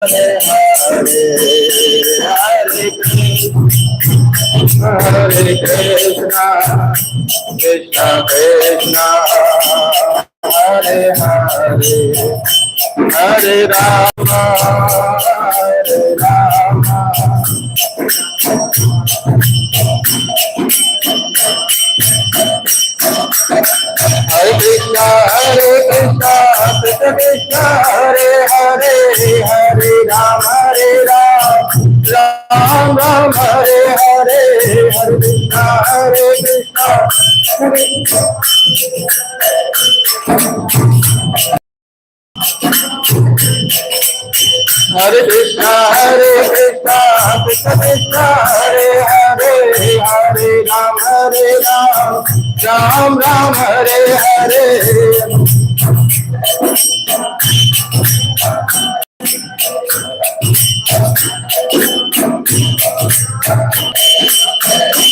Hare Hare, Hare Krishna, Krishna Krishna, Hare Hare, Hare Rama, Hare Rama. Hare Krishna, Krishna Krishna, Hare Hare, Hare Rama, Ram Ram, Hare Hare, Hare Krishna, Hare Krishna, Krishna Krishna, Hare Hare, Hare Ram, Ram Ram, Hare Hare.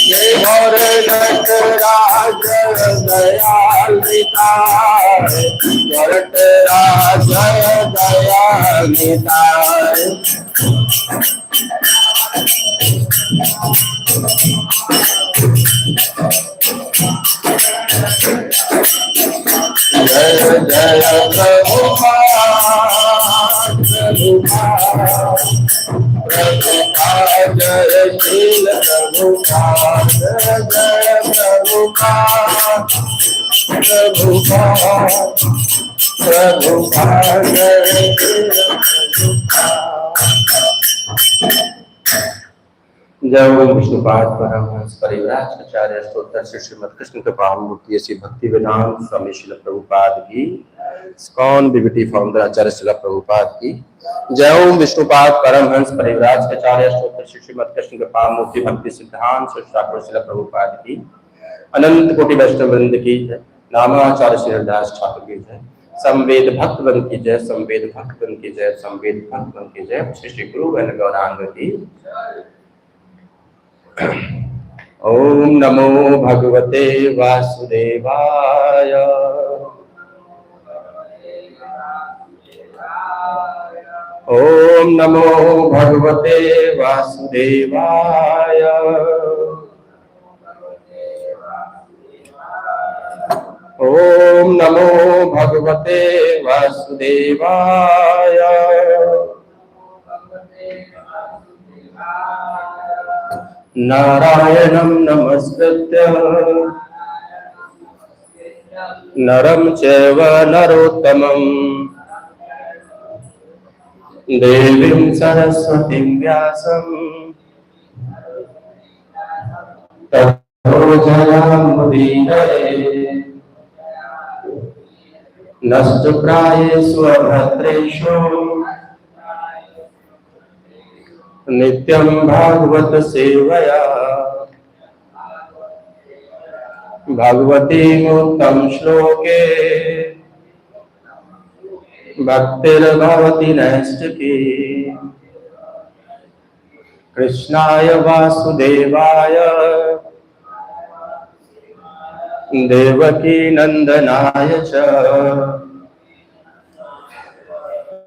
जय गौर नटराज दयाल निताय, नटराज दयाल निताय। जय जय प्रभुपाद, प्रभुपाद, जय शील प्रभुपाद, जय प्रभुपाद, प्रभुपाद, प्रभुपाद, जय शील प्रभुपाद। जय विष्णुपाद परमहंस परिव्राजकाचार्य स्तोत्र श्री श्रीमद कृष्ण कृपामूर्ति श्री भक्ति वेदांत स्वामी श्रील प्रभुपाद की, स्कॉन बीबीटी फाउंडर आचार्य श्रील प्रभुपाद की। जय ओम विष्णुपाद परमहंस परिव्राजकाचार्य स्तोत्र श्री श्रीमद कृष्ण कृपामूर्ति भक्ति सिद्धांत ठाकुर श्रील प्रभुपाद की, अनंत कोटि वैष्णव वृंद की जय। नामाचार्य श्री हरिदास ठाकुर की जय। संवेद भक्त वृंद की जय, संवेद भक्त वृंद की जय, संवेद भक्त वृंद की जय। श्री श्री गुरु गण गौरांग की। ओम नमो भगवते वासुदेवाय, ओम नमो भगवते वासुदेवाय, ओम नमो भगवते वासुदेवाय। नारायणं नमस्कृत्य नरं चैव नरोत्तमं, देवीं सरस्वतीं व्यासं ततो जयमुदीरये। नस्तु प्रायेषु अभद्रेषु नित्यं भागवत सेवया, भगवती मुक्तं श्लोके भक्तिर्भवति नैष्ठिकी। कृष्णाय वासुदेवाय देवकी नंदनाय च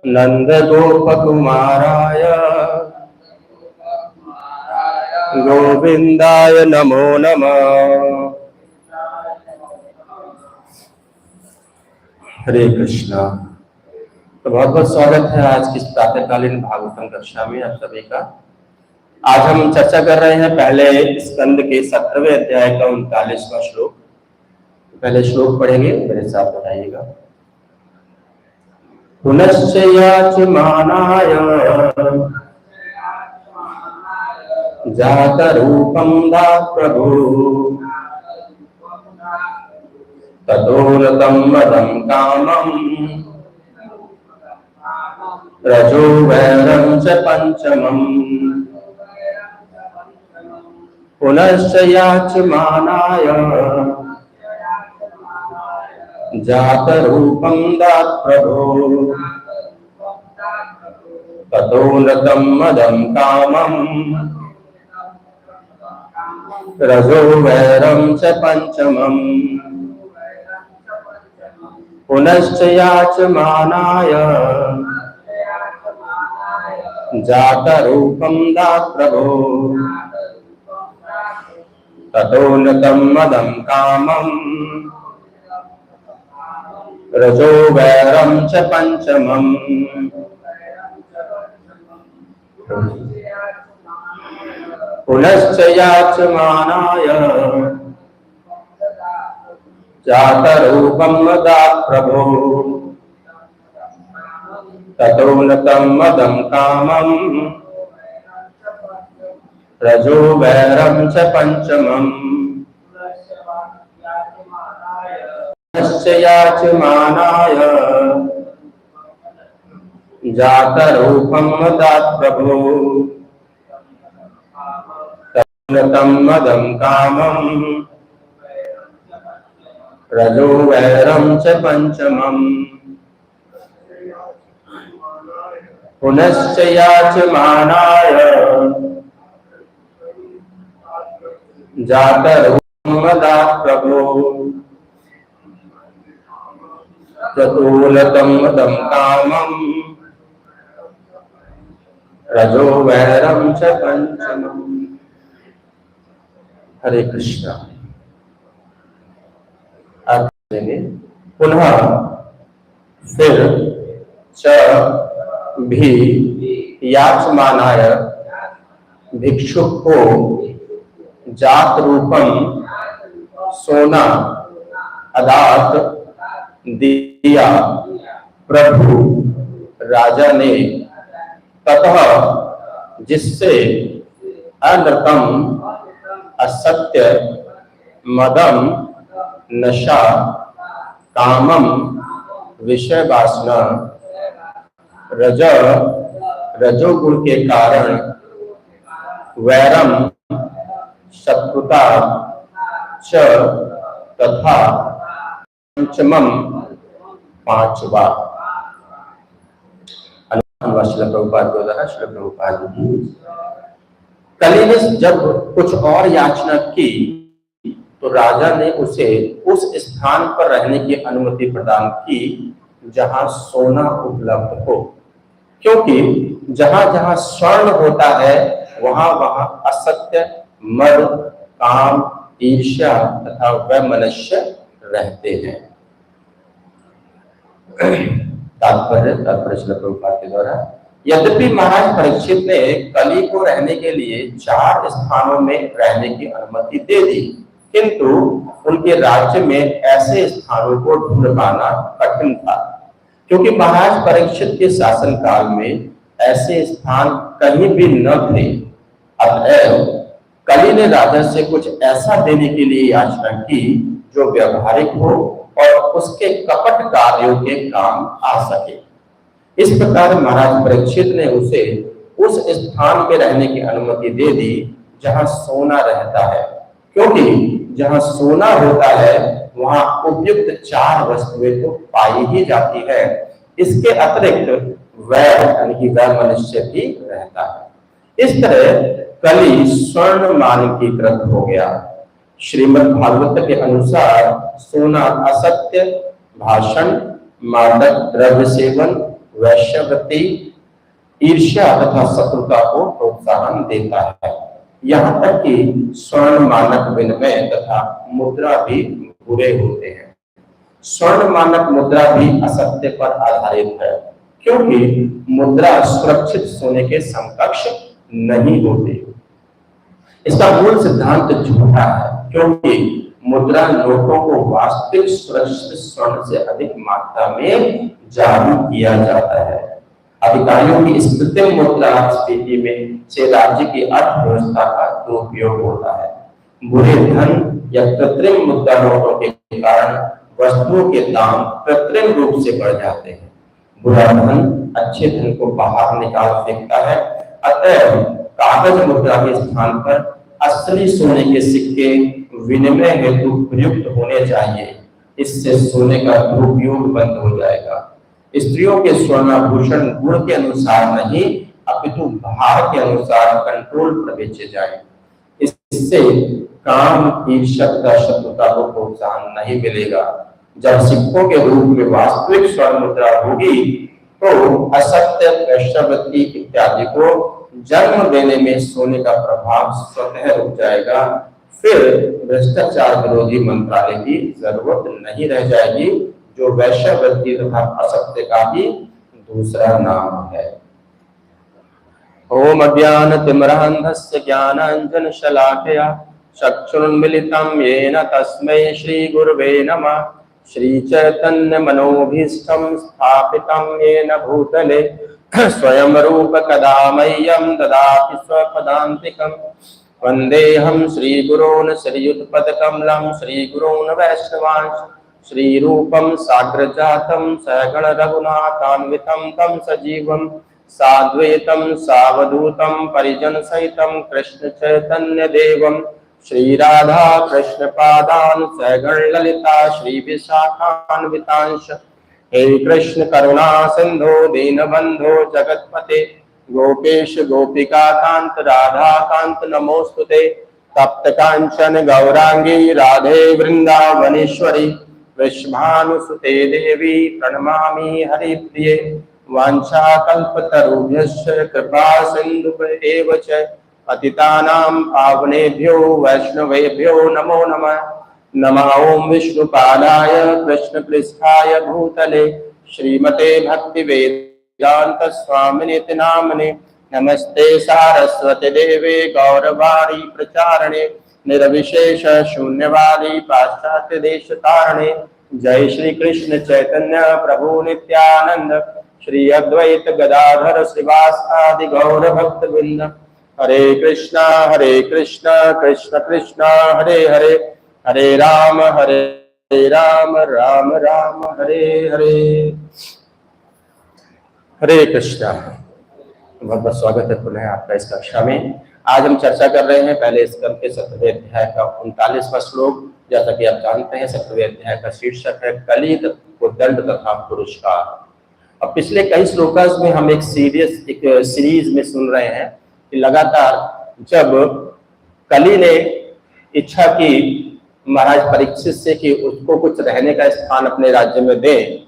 नंदगोपकुमाराय गोविंदाय नमो नमः। हरे कृष्णा। तो बहुत बहुत स्वागत है आज की प्रातःकालीन भागवतम कक्षा में आप सभी का। आज हम चर्चा कर रहे हैं पहले स्कंद के 17वें अध्याय का 39वां श्लोक। पहले श्लोक पढ़ेंगे, मेरे साथ बताइएगा। पुनश्च याचमानाय जात रूपं दा प्रभु, ततोरतं मदं कामं रजो वैरं च पंचमम्। पुनश्च याचमानाय जात रूपं दा प्रभु, ततोरतं मदं कामं रजो वैरं च पंचमम्। पुनश्च याचमानाय जात रूपम दात प्रभो ततोन्नतम मदम कामम रजो वैरम च पंचमम पुनश्च याचमानाय जात रूपम दात प्रभो ततोन्नतम मदम कामम रजो वैरम च पंचमम याचमानाय जात रूपम दात प्रभो ततोन्नतम मदम कामम रजो वैरम च पंचमम पुनश्च याचमानाय जात रूपम दात प्रभो ततोन्नतम मदम कामम रजो वैरम च पंचमम। हरे कृष्णा। पुनः फिर च भी याचमानाय भिक्षुक को जात रूपम सोना अदात दिया प्रभु राजा ने, ततः जिससे अनृतम असत्य मदम नशा कामम विषय वासना रज रजोगुण के कारण वैरम शत्रुता च तथा पंचमम पांचवा। श्रील प्रभुपाद द्वारा श्रील प्रभुपाद जी। कली ने जब कुछ और याचना की तो राजा ने उसे उस स्थान पर रहने की अनुमति प्रदान की जहां सोना उपलब्ध हो, क्योंकि जहां जहां स्वर्ण होता है वहां वहां असत्य मद काम ईर्ष्या तथा वैमनस्य रहते हैं। तात्पर्य श्रील प्रभुपाद के द्वारा। यद्यपि महाराज परीक्षित ने कली को रहने के लिए 4 स्थानों में रहने की अनुमति दे दी, किंतु उनके राज्य में ऐसे स्थानों को ढूंढ पाना कठिन था, क्योंकि महाराज परीक्षित के शासन काल में ऐसे स्थान कहीं भी न थे। अतएव कली ने राजा से कुछ ऐसा देने के लिए याचना की जो व्यवहारिक हो और उसके कपट कार्यों के काम आ सके। इस प्रकार महाराज परीक्षित ने उसे उस स्थान में रहने की अनुमति दे दी जहां सोना रहता है, क्योंकि जहां सोना होता है वहां उपयुक्त 4 वस्तुएं तो पाई ही जाती है। इसके अतिरिक्त वैर यानी कि वैमनस्य भी रहता है। इस तरह कली स्वर्ण मानकीकृत हो गया। श्रीमद् भागवत के अनुसार सोना असत्य भाषण, मादक द्रव्य सेवन, वैश्यवृत्ति, ईर्ष्या तथा शत्रुता को प्रोत्साहन देता है। यहाँ तक कि स्वर्ण मानक विनिमय तथा मुद्रा भी बुरे होते हैं। स्वर्ण मानक मुद्रा भी असत्य पर आधारित है, क्योंकि मुद्रा सुरक्षित सोने के समकक्ष नहीं होती। इसका मूल सिद्धांत झूठा है, क्योंकि मुद्रा नोटों को वास्तविक सुरक्षित स्वर्ण से अधिक मात्रा में जारी किया जाता है। अधिकारियों की इस कृत्रिम मुद्रा स्थिति में से राज्य की अर्थव्यवस्था का दुरुपयोग होता है। बुरे धन या कृत्रिम मुद्रा नोटों के कारण वस्तुओं के दाम कृत्रिम रूप से बढ़ जाते हैं। बुरा धन अच्छे धन को बाहर निकाल फेंकता है। अतः कागज मुद्रा के स्थान पर असली सोने के सिक्के विनिमय हेतु प्रयुक्त होने चाहिए। इससे सोने का दुरुपयोग बंद हो जाएगा। स्त्रियों के स्वर्णाभूषण गुण के अनुसार नहीं अपितु भार के अनुसार कंट्रोल पर बेचे जाए। इससे काम ईर्ष्या तथा शत्रुता को प्रोत्साहन नहीं मिलेगा। जब सिक्कों के रूप में वास्तविक स्वर्ण मुद्रा होगी तो असत्य, वैश्यवृत्ति इत्यादि को जन्म देने में सोने का प्रभाव स्वतः रुक जाएगा। फिर भ्रष्टाचार विरोधी मंत्रालय की जरूरत नहीं रह जाएगी, जो वैश्यवृत्ति तथा असत्य का भी दूसरा नाम है। ओम अज्ञानतिमिरान्धस्य ज्ञानाञ्जनशलाकया चक्षुरुन्मीलितं येन तस्मै श्रीगुरवे नमः। श्रीचैतन्यमनोभीष्टं स्थापितं येन भूतले स्वयं रूप कदा मह्यं ददाति स्वपदान्तिकम्। वन्देऽहं श्रीगुरोन् श्रीयुतपदकमलं श्रीगुरोन् वैष्णवांश श्रीरूपं साग्रजातं सगण रघुनाथान्वितं तं सजीवं साद्वैतं सावधूतं परिजन सहितं कृष्ण चैतन्य देवं श्रीराधा कृष्ण पादान सगण ललिता श्री विशाखान्वितांश। हे कृष्ण करुणा सिंधो दीनबंधो जगतपते गोपेश गोपिका कांत राधा कांत नमोस्तुते। तप्त कांचन गौरांगी राधे वृंदावनेश्वरी वृषभानुसुते देवी प्रणमामि हरिप्रिये। वाञ्छाकल्पतरुभ्यश्च कृपा सिन्धुभ्येव च पतितानां पावनेभ्यो वैष्णवेभ्यो नमो नमः। नमः ओं विष्णुपादाय कृष्णपृष्ठाय भूतले श्रीमते भक्तिवेदांत स्वामिनिति नामने। नमस्ते सारस्वती देवे गौरवाणी प्रचारणे निर्विशेष शून्यवादी पाश्चात्य देश तारणे। जय श्री कृष्ण चैतन्य प्रभु नित्यानंद श्री अद्वैत गदाधर श्रीवासादि गौर भक्त वृंद। हरे कृष्णा कृष्ण कृष्णा हरे हरे, हरे राम राम राम हरे हरे। हरे कृष्णा। बहुत बहुत स्वागत है पुनः आपका इस कक्षा में। आज हम चर्चा कर रहे हैं पहले स्कंद के 17वें अध्याय का 39वां श्लोक। जैसा कि आप जानते हैं 17वें अध्याय का शीर्षक है कली को दंड तथा पुरस्कार। अब पिछले कई श्लोकास में हम एक सीरीज में सुन रहे हैं कि लगातार जब कली ने इच्छा की महाराज परीक्षित से कि उसको कुछ रहने का स्थान अपने राज्य में दे,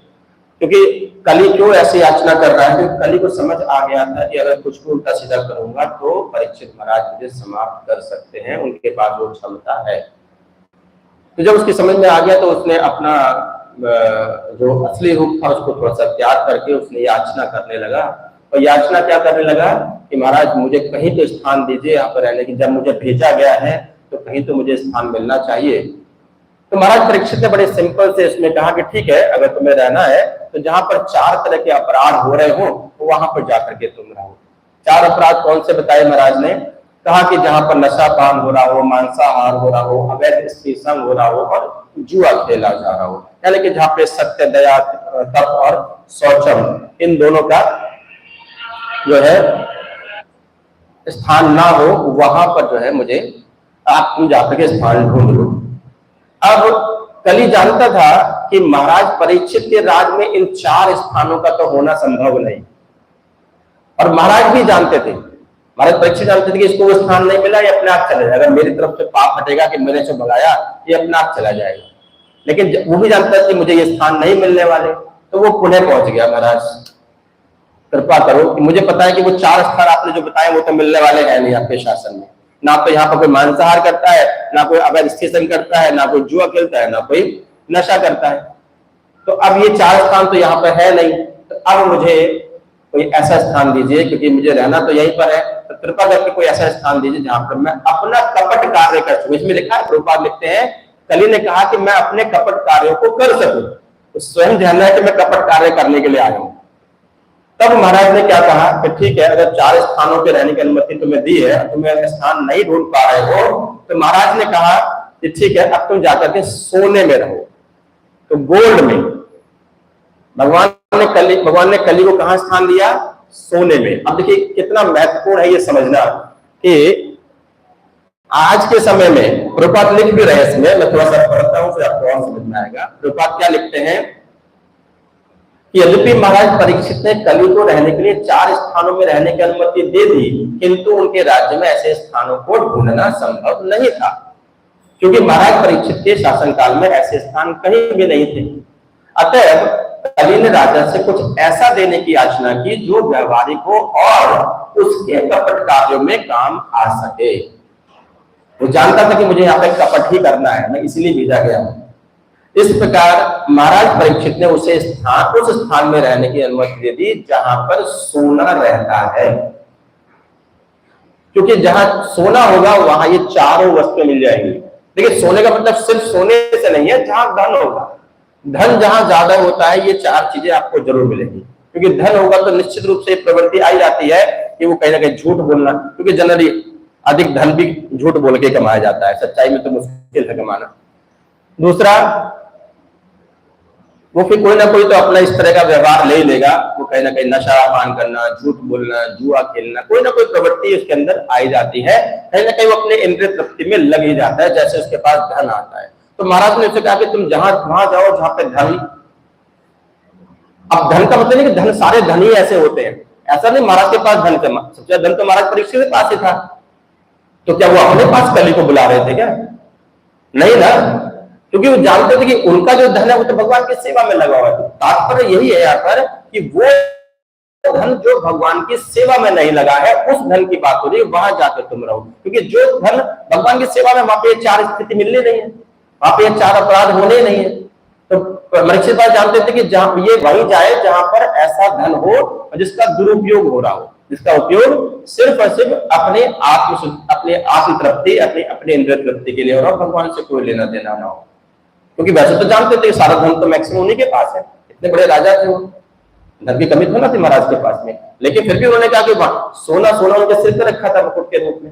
क्योंकि कली क्यों ऐसी याचना कर रहा है, क्योंकि कली को समझ आ गया था कि अगर कुछ भी उल्टा सीधा करूंगा तो परीक्षित महाराज मुझे समाप्त कर सकते हैं, उनके पास वो क्षमता है। तो जब उसकी समझ में आ गया तो उसने अपना जो असली रूप था उसको थोड़ा सा त्याग करके उसने याचना करने लगा। और याचना क्या करने लगा कि महाराज मुझे कहीं तो स्थान दीजिए यहाँ पर रहने की, जब मुझे भेजा गया है तो कहीं तो मुझे स्थान मिलना चाहिए। तो महाराज परीक्षित ने बड़े सिंपल से इसमें कहा कि ठीक है, अगर तुम्हें रहना है तो जहां पर 4 तरह के अपराध हो रहे हो तो वहां पर जाकर के तुम रहो। 4 अपराध कौन से बताए महाराज ने? कहा कि जहां पर नशा पान हो रहा हो, मांसाहार हो रहा हो, अवैध स्त्री संग हो रहा हो और जुआ खेला जा रहा हो, यानी कि जहां पे सत्य, दया, तप और शौचम इन दोनों का जो है स्थान ना हो, वहां पर जो है मुझे आप तुम जाकर के स्थान ढूंढ लो। अब कली जानता था कि महाराज परीक्षित के राज में इन 4 स्थानों का तो होना संभव नहीं, और महाराज भी जानते थे, महाराज परीक्षित जानते थे कि इसको वो स्थान नहीं मिला, ये अपने आप चला जाएगा। मेरी तरफ से पाप हटेगा कि मैंने से भगाया, ये अपने आप चला जाएगा। लेकिन वो भी जानता था कि मुझे ये स्थान नहीं मिलने वाले, तो वो पुनः पहुंच गया, महाराज कृपा करो कि मुझे पता है कि वो 4 स्थान आपने जो बताए वो तो मिलने वाले हैं नहीं आपके शासन में। ना तो यहाँ पर कोई मांसाहार करता है, ना कोई अवैध स्त्री संग करता है, ना कोई जुआ खेलता है, ना कोई नशा करता है। तो अब ये 4 स्थान तो यहाँ पर है नहीं, तो अब मुझे कोई ऐसा स्थान दीजिए, क्योंकि मुझे रहना तो यहीं पर है, तो कृपा करके कोई ऐसा स्थान दीजिए जहां पर मैं अपना कपट कार्य कर सकूं। इसमें लिखा है, प्रभुपाद लिखते हैं, कली ने कहा कि मैं अपने कपट कार्यों को कर सकूं, तो स्वयं जानना है कि मैं कपट कार्य करने के लिए आया हूं। तब महाराज ने क्या कहा कि ठीक है, अगर 4 स्थानों पे रहने की अनुमति तुम्हें दी है, तुम्हें स्थान नहीं ढूंढ पा रहे हो, तो महाराज ने कहा कि ठीक है, अब तुम जाकर के सोने में रहो, तो गोल्ड में। भगवान ने कली को कहां स्थान दिया? सोने में। अब देखिए कितना महत्वपूर्ण है ये समझना कि आज के समय में प्रभुपाद लिख भी रहे, इसमें मैं थोड़ा सा पढ़ता हूं फिर आपको और समझ में आएगा। प्रभुपाद क्या लिखते हैं कि यद्यपि महाराज परीक्षित ने कली को रहने के लिए 4 स्थानों में रहने की अनुमति दे दी, किंतु उनके राज्य में ऐसे स्थानों को ढूंढना संभव नहीं था, क्योंकि महाराज परीक्षित के शासनकाल में ऐसे स्थान कहीं भी नहीं थे। अतः कली ने राजा से कुछ ऐसा देने की याचना की जो व्यवहारिक हो और उसके कपट कार्यों में काम आ सके। वो जानता था कि मुझे यहाँ पे कपट ही करना है, मैं इसीलिए भेजा गया हूं। इस प्रकार महाराज परीक्षित ने उसे उस स्थान में रहने की अनुमति दे दी जहां पर सोना रहता है, क्योंकि जहां सोना होगा वहां ये चारों वस्तुएं मिल जाएंगी। देखिए, सोने का मतलब सिर्फ सोने से नहीं है, जहां धन होगा, धन जहां ज्यादा होता है ये चार चीजें आपको जरूर मिलेंगी। क्योंकि धन होगा तो निश्चित रूप से प्रवृत्ति आई जाती है कि वो कहीं ना कहीं झूठ बोलना, क्योंकि जनरली अधिक धन भी झूठ बोल के कमाया जाता है, सच्चाई में तो मुश्किल है कमाना। दूसरा, वो फिर कोई ना कोई तो अपना इस तरह का व्यवहार ले लेगा, वो कहीं ना कहीं नशा पान करना, झूठ बोलना, जुआ खेलना, कोई ना कोई प्रवृत्ति उसके अंदर आई जाती है, कहीं ना कहीं वो अपने इंद्रिय तृप्ति में लग ही जाता है जैसे उसके पास धन आता है। तो महाराज ने उससे कहा कि तुम वहां जाओ जहां पे धन। अब धन का मतलब नहीं कि धन सारे धन ही ऐसे होते हैं, ऐसा नहीं। महाराज के पास धन था, सबसे धन तो महाराज परीक्षित के पास ही था। तो क्या वो अपने पास कली को बुला रहे थे क्या? नहीं ना, क्योंकि वो जानते थे कि उनका जो धन है वो तो भगवान की सेवा में लगा हुआ है। तात्पर्य यही है यहाँ पर कि वो धन जो भगवान की सेवा में नहीं लगा है, उस धन की बात हो रही है, वहां जाकर तुम रहो। क्योंकि जो धन भगवान की सेवा में, वहां पे चार स्थिति मिलनी नहीं है, वहां पे चार अपराध होने नहीं है। तो परीक्षित जानते थे कि जहां ये वहीं जाए जहां पर ऐसा धन हो जिसका दुरुपयोग हो रहा हो, जिसका उपयोग सिर्फ और सिर्फ अपने आत्म तृप्ति, अपने इंद्रिय तृप्ति के लिए हो रहा हो, भगवान से कोई लेना देना ना हो। क्योंकि वैसे तो जानते थे सारा धन तो मैक्सिमम उन्हीं के पास है, इतने बड़े राजा थे वो, धन की कमी थोड़ा थी महाराज के पास में। लेकिन फिर भी उन्होंने कहा कि सोना उनके सिर पर रखा था मुकुट के रूप में।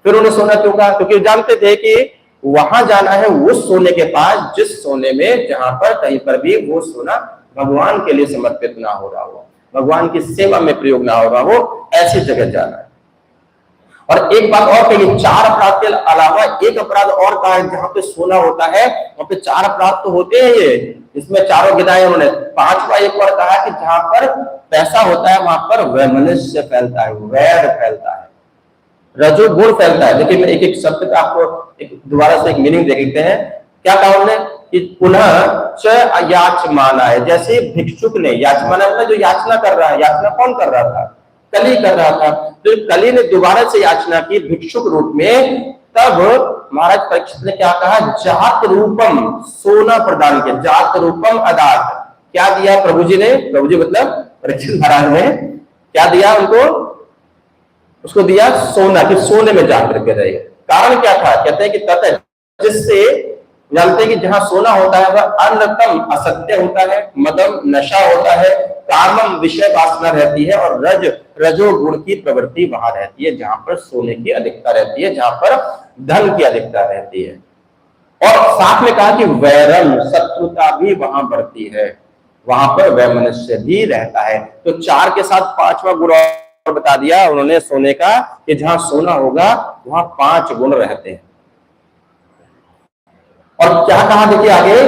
फिर उन्होंने सोना क्यों कहा? क्योंकि जानते थे कि वहां जाना है उस सोने के पास जिस सोने में, जहां पर कहीं पर भी वो सोना भगवान के लिए समर्पित ना हो रहा हो, भगवान की सेवा में प्रयोग ना हो रहा हो, ऐसी जगह जाना है। और एक बात और कही, चार अपराध के अलावा एक अपराध और कहा है, जहां पे सोना होता है वहां पे चार अपराध तो होते हैं। ये इसमें चारों गिनाए उन्होंने। पांचवा एक बार कहा कि जहां पर पैसा होता है वहां पर वैमनस्य फैलता है, वैर फैलता है, रजोगुण फैलता है। देखिए, मैं एक एक शब्द का आपको दोबारा से एक मीनिंग दे देते हैं। क्या कहा उन्होंने कि पुनः च याचमाना है, जैसे भिक्षुक ने, याचमाना मतलब जो याचना कर रहा है, याचना कौन कर रहा था? कली कर रहा था। तो कली ने दोबारा से याचना की भिक्षुक रूप में, तब महाराज परीक्षित ने क्या कहा? जात रूपम, सोना प्रदान किया। जात रूपम अदात, क्या दिया प्रभु जी ने? प्रभु जी मतलब परीक्षित महाराज ने क्या दिया उनको? उसको दिया सोना, कि सोने में जा करके रहे। कारण क्या था? कहते हैं कि तथा, जिससे जानते हैं कि जहां सोना होता है वह अन्नतम असत्य होता है, मदम नशा होता है, कामम विषय वासना रहती है, और रजोगुण की प्रवृत्ति वहां रहती है जहां पर सोने की अधिकता रहती है, जहां पर धन की अधिकता रहती है। और साथ में कहा कि वैरम, शत्रुता भी वहां बढ़ती है, वहां पर वैमनस्य भी रहता है। तो चार के साथ पांचवा गुण और बता दिया उन्होंने सोने का, कि जहां सोना होगा वहां 5 गुण रहते हैं। और क्या कहा देखिए आगे,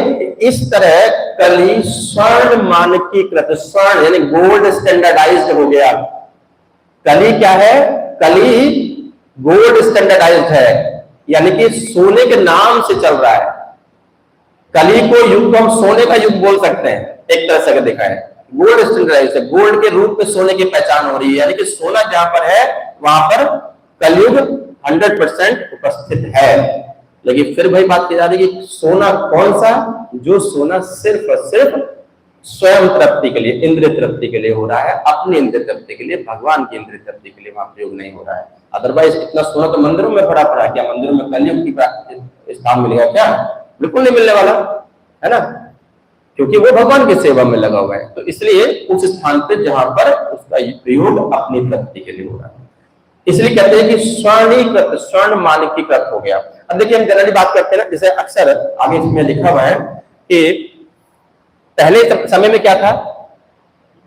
इस तरह कली स्वर्ण मानकीकृत, स्वर्ण यानी गोल्ड स्टैंडर्डाइज्ड हो गया। कली क्या है? कली गोल्ड स्टैंडर्डाइज्ड है, यानी कि सोने के नाम से चल रहा है। कली को युग को हम सोने का युग बोल सकते हैं, एक तरह से देखा है। गोल्ड स्टैंडर्डाइज्ड है, गोल्ड के रूप में सोने की पहचान हो रही है, यानी कि सोना जहां पर है वहां पर कलयुग 100% उपस्थित है। लेकिन फिर भाई बात की जा रही है कि सोना कौन सा? जो सोना सिर्फ और सिर्फ स्वयं तृप्ति के लिए, इंद्रिय तृप्ति के लिए हो रहा है, अपनी इंद्रिय तृप्ति के लिए, भगवान की इंद्रिय तृप्ति के लिए वहां प्रयोग नहीं हो रहा है। अदरवाइज इतना सोना तो मंदिरों में भरा पड़ा है, क्या मंदिरों में कलयुग की स्थान मिलेगा क्या? बिल्कुल नहीं मिलने वाला है ना, क्योंकि वो भगवान की सेवा में लगा हुआ है। तो इसलिए उस स्थान पे जहां पर उसका प्रयोग अपनी तृप्ति के लिए हो रहा है, इसलिए कहते हैं कि स्वर्णीकृत, स्वर्ण मानकीकृत हो गया। अब देखिए, हम जनरली बात करते हैं ना, जैसे अक्सर आगे इसमें लिखा हुआ है कि पहले समय में क्या था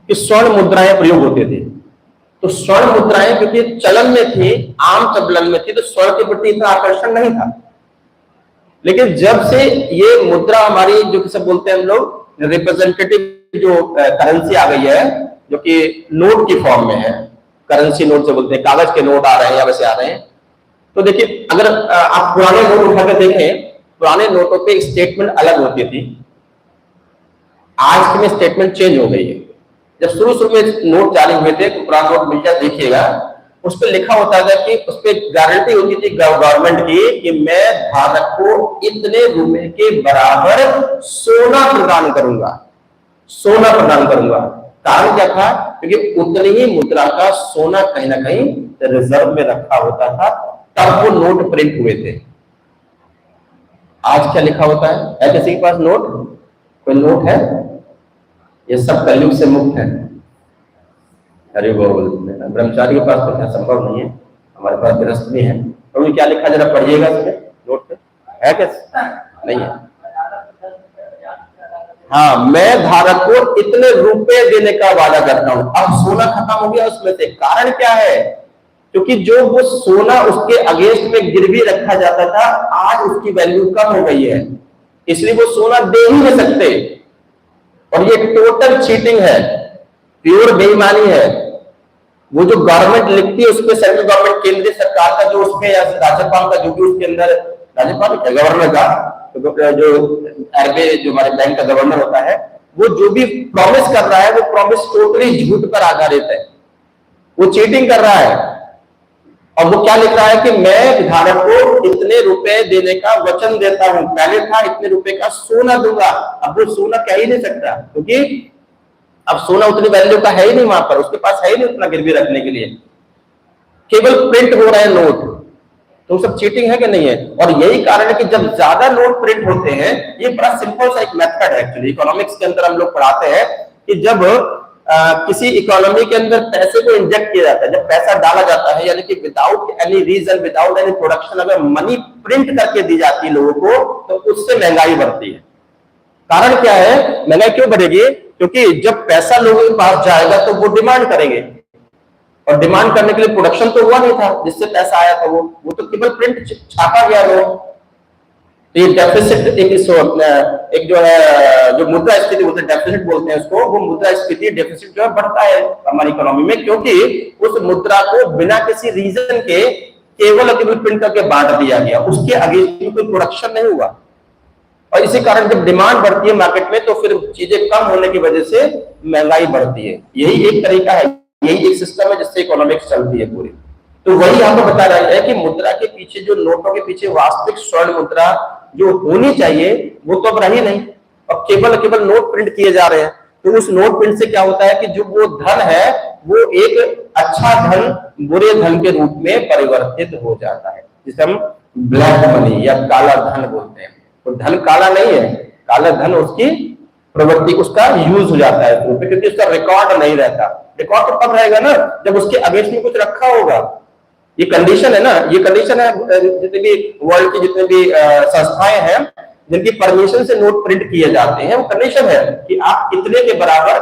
कि स्वर्ण मुद्राएं प्रयोग होते थे। तो स्वर्ण मुद्राएं क्योंकि चलन में थी, आम चलन में थी, तो स्वर्ण के प्रति इतना आकर्षण नहीं था। लेकिन जब से ये मुद्रा हमारी, जो किसे बोलते हैं हम लोग, रिप्रेजेंटेटिव जो करेंसी आ गई है, जो कि नोट की फॉर्म में है, करेंसी नोट से बोलते हैं, कागज के नोट आ रहे हैं या वैसे आ रहे हैं। तो देखिए, अगर आप पुराने नोट उठाकर देखें, पुराने नोटों पे स्टेटमेंट अलग होती थी। आज में स्टेटमेंट चेंज हो गई है। जब शुरू शुरू में नोट जारी हुए थे तो पुराना नोट मिल जाए देखिएगा, उस पर लिखा होता था कि उस पर गारंटी होती थी गवर्नमेंट की कि मैं धारक को इतने रुपए के बराबर सोना प्रदान करूंगा, सोना प्रदान करूंगा। कारण क्या था? क्योंकि उतनी ही मुद्रा का सोना कहीं ना कहीं रिजर्व में रखा होता था, तब वो नोट प्रिंट हुए थे। आज क्या लिखा होता है किसी के पास नोट? कोई नोट है? ये सब कलयुग से मुक्त है। अरे बोल, ब्रह्मचारी के पास तो क्या संभव नहीं है, हमारे पास गृहस्थ भी है। तो क्या लिखा जरा पढ़िएगा इसमें नोट पे, है क्या? नहीं है। हाँ, मैं धारक को इतने रुपए देने का वादा करता हूं। अब सोना खत्म हो गया उसमें से। कारण क्या है? क्योंकि जो वो सोना उसके अगेंस्ट में गिरवी रखा जाता था, आज उसकी वैल्यू कम हो गई है, इसलिए वो सोना दे ही नहीं सकते। और ये टोटल चीटिंग है, प्योर बेईमानी है। वो जो गवर्नमेंट लिखती है उसमें सेंट्रल गवर्नमेंट, केंद्रीय सरकार का जो उसमें या राज्यपाल का जो भी उसके अंदर, राज्यपाल गवर्नर का जो आरबीआई जो हमारे बैंक का गवर्नर होता है, वो जो भी प्रॉमिस कर रहा है वो प्रॉमिस टोटली झूठ पर आधारित है, वो चीटिंग कर रहा है। और वो क्या लिख रहा है कि मैं धारक को इतने रुपए देने का वचन देता हूं। पहले था इतने रुपए का सोना दूंगा, अब वो सोना कह ही नहीं सकता, क्योंकि अब सोना उतनी वैल्यू का है ही नहीं, वहां पर उसके पास है ही नहीं उतना गिरवी रखने के लिए। केवल प्रिंट हो रहे हैं नोट, तो सब चीटिंग है कि नहीं है? और यही कारण है कि जब ज्यादा नोट प्रिंट होते हैं, ये बड़ा सिंपल सा एक मेथड है एक्चुअली, इकोनॉमिक्स के अंदर हम लोग पढ़ाते हैं कि जब किसी इकोनॉमी के अंदर पैसे को इंजेक्ट किया जाता है, जब पैसा डाला जाता है, यानी कि without any reason, without any production, अगर मनी प्रिंट करके दी जाती है लोगों को, तो उससे महंगाई बढ़ती है। कारण क्या है? महंगाई क्यों बढ़ेगी? क्योंकि जब पैसा लोगों के पास जाएगा तो वो डिमांड करेंगे, और डिमांड करने के लिए प्रोडक्शन तो हुआ नहीं था जिससे पैसा आया था, वो तो केवल प्रिंट छापा गया वो। तो ये डेफिसिट एक जो है, जो मुद्रा स्फीति बोलते हैं, डेफिसिट बोलते हैं उसको, वो मुद्रा स्फीति डेफिसिट जो है बढ़ता है हमारी इकोनॉमी में, क्योंकि उस मुद्रा को बिना किसी रीजन के केवल प्रिंट करके बांट दिया गया, उसके अगेंस्ट में कोई प्रोडक्शन नहीं हुआ। और इसी कारण जब डिमांड बढ़ती है मार्केट में, तो फिर चीजें कम होने की वजह से महंगाई बढ़ती है। यही एक तरीका है, यही एक सिस्टम है जिससे इकोनॉमिक्स चलती है पूरी। तो वही यहाँ पे बता रहा है कि मुद्रा के पीछे, जो नोटों के पीछे वास्तविक स्वर्ण मुद्रा जो होनी चाहिए, वो तो अब रही नहीं, अब केवल नोट प्रिंट किए जा रहे हैं। तो उस नोट प्रिंट से क्या होता है कि जो वो धन है वो एक अच्छा धन बुरे धन के रूप में परिवर्तित हो जाता है, जिसे हम ब्लैक मनी या काला धन बोलते हैं। तो धन काला नहीं है, काला धन उसकी प्रवृत्ति, उसका यूज हो जाता है क्योंकि उसका रिकॉर्ड नहीं रहता। रिकॉर्ड तो तब रहेगा ना जब उसके अगेंस्ट में कुछ रखा होगा। ये कंडीशन है ना, ये कंडीशन है जितने भी वर्ल्ड की जितने भी संस्थाएं हैं जिनकी परमिशन से नोट प्रिंट किए जाते हैं, वो कंडीशन है कि आप इतने के बराबर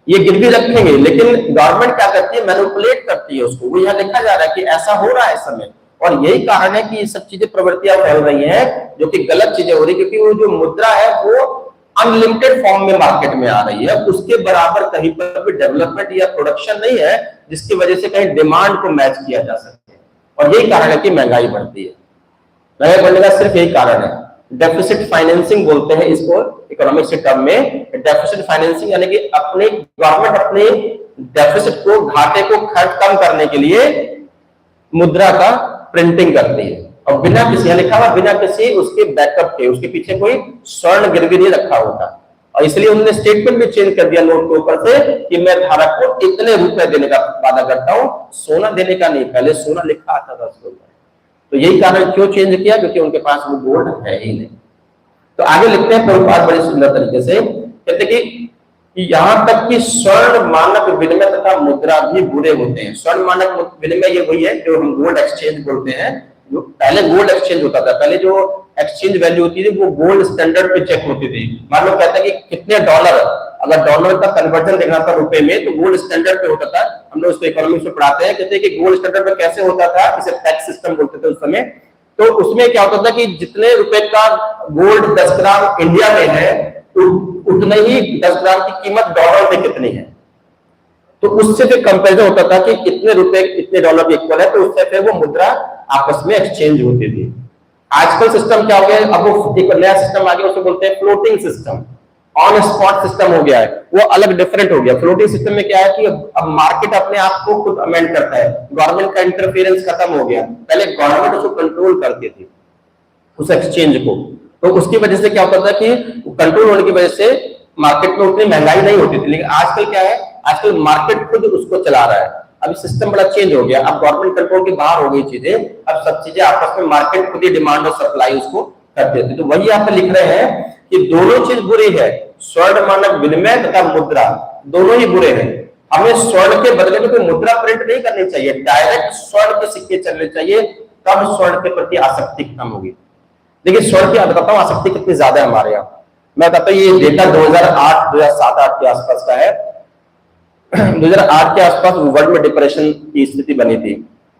ये गिरवी रखेंगे। लेकिन गवर्नमेंट क्या करती है? मैनिपुलेट करती है उसको। वो यहाँ लिखा जा रहा है कि ऐसा हो रहा है इस समय, और यही कारण है कि ये सब चीजें, प्रवृत्तियां फैल रही हैं जो कि गलत चीजें हो रही, क्योंकि वो जो मुद्रा है वो अनलिमिटेड फॉर्म में मार्केट में आ रही है, उसके बराबर कहीं पर भी डेवलपमेंट या प्रोडक्शन नहीं है जिसकी वजह से कहीं डिमांड को मैच किया जा सके। और यही कारण है कि महंगाई बढ़ती है। महंगाई बढ़ने का सिर्फ यही कारण है। डेफिसिट फाइनेंसिंग बोलते हैं इसको इकोनॉमिक्स के टर्म में। डेफिसिट फाइनेंसिंग यानी कि गवर्नमेंट अपने डेफिसिट को, घाटे को खर्च कम करने के लिए मुद्रा का प्रिंटिंग करती है, और बिना किसी, लिखा हुआ बिना किसी उसके बैकअप के, उसके पीछे कोई स्वर्ण गिरवी नहीं रखा होता। और इसलिए उन्होंने स्टेटमेंट भी चेंज कर दिया नोट के ऊपर से कि मैं धारक को इतने रुपए देने का वादा करता हूं, सोना देने का नहीं। पहले सोना लिखा आता था उसके ऊपर। तो यही कारण क्यों चेंज किया? क्योंकि उनके पास वो गोल्ड है ही नहीं। तो आगे लिखते हैं प्रभुपाद बड़े सुंदर तरीके से, कहते कि यहां तक कि स्वर्ण मानक विनिमय तथा मुद्रा भी बुरे होते हैं। स्वर्ण मानक विनिमय ये वही है जो हम गोल्ड एक्सचेंज बोलते हैं। जो पहले गोल्ड एक्सचेंज होता था, पहले जो एक्सचेंज वैल्यू होती थी वो गोल्ड स्टैंडर्ड पे चेक होती थी। मान लो कहते हैं कि कितने डॉलर, अगर डॉलर का कन्वर्जन देखना था रुपए में, तो गोल्ड स्टैंडर्ड पे होता था। हम लोग उसको इकोनॉमिक्स में पढ़ाते हैं, कहते हैं कि गोल्ड स्टैंडर्ड पे कैसे होता था, इसे टैक्स सिस्टम बोलते थे उस समय। तो उसमें क्या होता था कि जितने रुपए का गोल्ड 10 ग्राम इंडिया में है, उतने ही 10 ग्राम की कीमत डॉलर में कितनी है। तो उससे फिर कंपेरिजन होता था कि इतने रुपए इतने डॉलर इक्वल है, तो उससे फिर वो मुद्रा आपस में एक्सचेंज होती थी। आजकल सिस्टम क्या हो गया? अब वो एक नया सिस्टम आ गया, उसको बोलते हैं floating system. On spot system हो गया है, वो अलग डिफरेंट हो गया। फ्लोटिंग सिस्टम में क्या है कि अब मार्केट अपने आप को खुद अमेंड करता है, गवर्नमेंट का इंटरफेरेंस खत्म हो गया। पहले गवर्नमेंट उसको कंट्रोल करती थी उस एक्सचेंज को, तो उसकी वजह से क्या होता था कि कंट्रोल होने की वजह से मार्केट में उतनी महंगाई नहीं होती थी। लेकिन आजकल क्या है, आजकल मार्केट खुद उसको चला रहा है। अभी सिस्टम बड़ा चेंज हो गया, अब गवर्नमेंट कंट्रोल के बाहर हो गई चीजें, अब सब चीजें आपस में मार्केट खुद ही डिमांड और सप्लाई उसको करते थे। तो वही यहाँ पे लिख रहे हैं कि दोनों चीज बुरी है, स्वर्ण मानक विनिमय तथा मुद्रा दोनों ही बुरे हैं। हमें स्वर्ण के बदले में कोई मुद्रा प्रिंट नहीं करनी चाहिए, डायरेक्ट स्वर्ण के सिक्के चलने चाहिए, तब स्वर्ण के प्रति आसक्ति कम होगी। देखिए स्वर्ण की बताता हूँ आसक्ति कितनी ज्यादा है हमारे यहाँ। मैं बताता हूँ, ये डेटा 2007-8 के आसपास का है। 2008 के आसपास वर्ल्ड में डिप्रेशन की स्थिति बनी थी,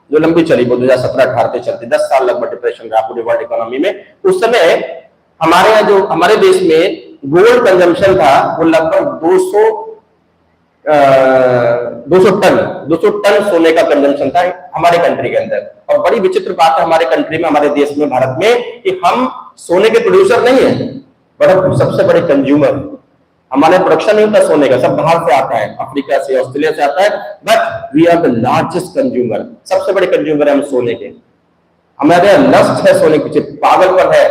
जो लंबी चली, वो 2017-18 तक चलती, 10 साल लगभग डिप्रेशन रहा पूरी वर्ल्ड इकोनॉमी में। उस समय हमारे यहाँ जो हमारे देश में गोल्ड कंजम्पशन था वो लगभग 200 टन सोने का कंजम्पशन था हमारे कंट्री के अंदर। और बड़ी विचित्र बात है हमारे कंट्री में, हमारे देश में, भारत में, कि हम सोने के प्रोड्यूसर नहीं है, बट सबसे बड़े कंज्यूमर। हमारे प्रोडक्शन नहीं होता सोने का, सब बाहर से आता है, अफ्रीका से, ऑस्ट्रेलिया से आता है, but we are the largest consumer, सबसे बड़े कंज्यूमर है हम सोने के। हमारे लस्ट है सोने के पीछे, पागलपन है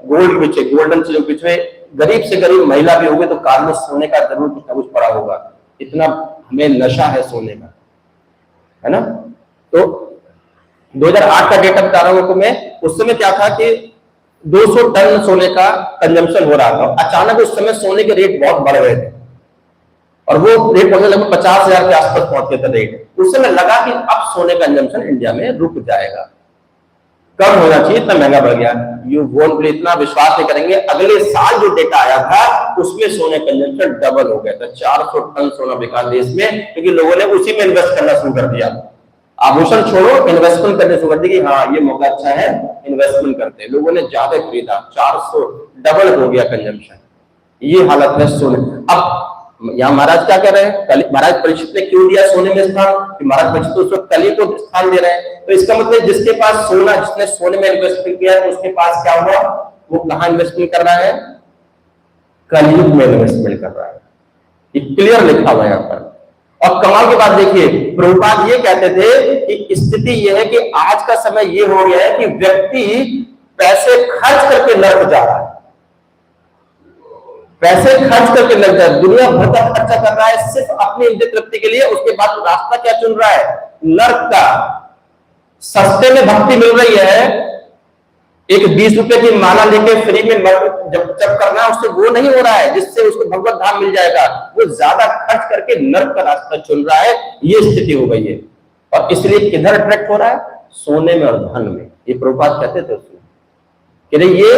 गोल्ड के पीछे, गोल्डन चीजों के पीछे। गरीब से गरीब महिला भी होगी तो कार में सोने का जरूर कुछ ना कुछ पड़ा होगा, इतना हमें नशा है सोने का, है ना। तो 2008 का डेटा बता रहा हूं आपको मैं। उस समय क्या था कि 200 टन सोने का कंजम्पशन हो रहा था। अचानक उस समय सोने के रेट बहुत बढ़ गए थे और वो रेट पहुंचे लगभग 50,000 के आसपास पहुंच गए थे रेट। उस समय लगा कि अब सोने का कंजम्पशन इंडिया में रुक जाएगा, कम होना चाहिए, इतना महंगा बढ़ गया। यू वोंट बिलीव, इतना विश्वास नहीं करेंगे, अगले साल जो डेटा आया था उसमें सोने कंजम्पशन डबल हो गया था। 400 टन सोना बिका देश में, क्योंकि लोगों ने उसी में इन्वेस्ट करना शुरू कर दिया। आभूषण छोड़ो, इन्वेस्टमेंट करने शुरू कर दी कि हाँ ये मौका अच्छा है, इन्वेस्टमेंट करते हैं। लोगों ने ज्यादा खरीदा, 400 डबल हो गया कंजम्पशन। ये हालत है सोने। अब यहाँ महाराज क्या कह रहे हैं, महाराज परीक्षित ने क्यों दिया सोने में स्थान, कि महाराज परीक्षित तो उस वक्त कली को स्थान दे रहे हैं। तो इसका मतलब जिसके पास सोना, जिसने सोने में इन्वेस्टमेंट किया है, उसके पास क्या हुआ, वो कहाँ इन्वेस्टमेंट कर रहा है, कलयुग में इन्वेस्टमेंट कर रहा है। ये क्लियर लिखा हुआ है यहाँ पर। और कमाल की बात देखिए, प्रभुपाद ये कहते थे कि स्थिति ये है कि आज का समय ये हो गया है कि व्यक्ति पैसे खर्च करके नर्क जा रहा है, पैसे खर्च करके लग जाए, दुनिया भर का खर्चा कर रहा है सिर्फ अपनी इंद्रिय तृप्ति के लिए। उसके बाद रास्ता क्या चुन रहा है, नर्क का। सस्ते में भक्ति मिल रही है, एक 20 रुपए की माला लेके फ्री में जब करना है, उससे वो नहीं हो रहा है जिससे उसको भगवत धाम मिल जाएगा। वो ज्यादा खर्च करके नर्क का रास्ता चुन रहा है, ये स्थिति हो गई है। और इसलिए किधर अट्रैक्ट हो रहा है, सोने में और धन में। ये प्रभुपाद कहते थे उसमें कि ये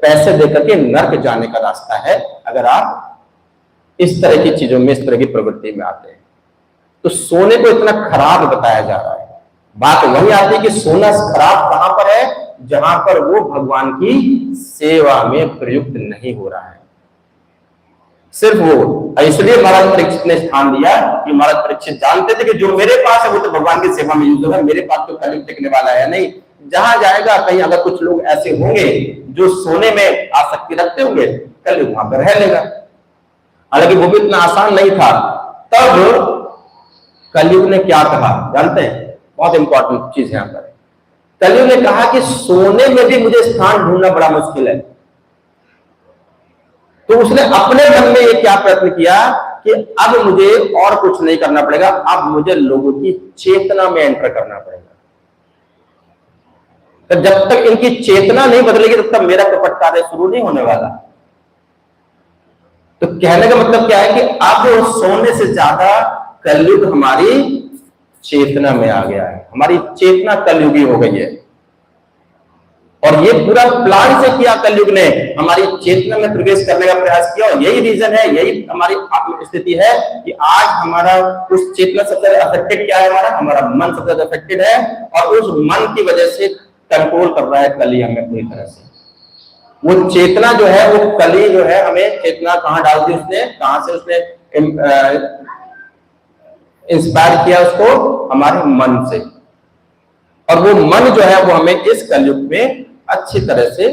पैसे देकर के नर्क जाने का रास्ता है अगर आप इस तरह की चीजों में, इस तरह की प्रवृत्ति में आते हैं। तो सोने को इतना खराब बताया जा रहा है। बात वही आती है कि सोना खराब कहां पर है, जहां पर वो भगवान की सेवा में प्रयुक्त नहीं हो रहा है, सिर्फ वो। इसलिए महाराज परीक्षित ने स्थान दिया कि महाराज परीक्षित जानते थे कि जो मेरे पास है वो तो भगवान की सेवा में यूज होगा, मेरे पास तो कलयुग टिकने वाला है नहीं। जहां जाएगा कहीं अगर कुछ लोग ऐसे होंगे जो सोने में आसक्ति रखते होंगे, कलयुग वहां पर रह लेगा। हालांकि वो भी इतना आसान नहीं था। तब कलयुग ने क्या कहा जानते हैं, बहुत इंपॉर्टेंट चीज है यहाँ पर। कलयुग ने कहा कि सोने में भी मुझे स्थान ढूंढना बड़ा मुश्किल है। तो उसने अपने मन में ये क्या प्रयत्न किया कि अब मुझे और कुछ नहीं करना पड़ेगा, अब मुझे लोगों की चेतना में एंटर करना पड़ेगा। तो जब तक इनकी चेतना नहीं बदलेगी तब तक मेरा कपट कार्य शुरू नहीं होने वाला। तो कहने का मतलब क्या है कि अब सोने से ज्यादा कलयुग हमारी चेतना में आ गया है, हमारी चेतना कलयुगी हो गई है। और ये पूरा प्लान से किया कलयुग ने, हमारी चेतना में प्रवेश करने का प्रयास किया। और यही रीजन है, यही हमारी स्थिति है कि आज हमारा उस चेतना सबसे अफेक्टेड क्या है, हमारा मन सबसे ज्यादा अफेक्टेड है। और उस मन की वजह से कंट्रोल कर रहा है कली हमें पूरी तरह से। वो चेतना जो है, वो कली जो है, हमें चेतना कहां डाल दी उसने, कहां से उसने इंस्पायर किया उसको, हमारे मन से। और वो मन जो है वो हमें इस कलयुग में अच्छी तरह से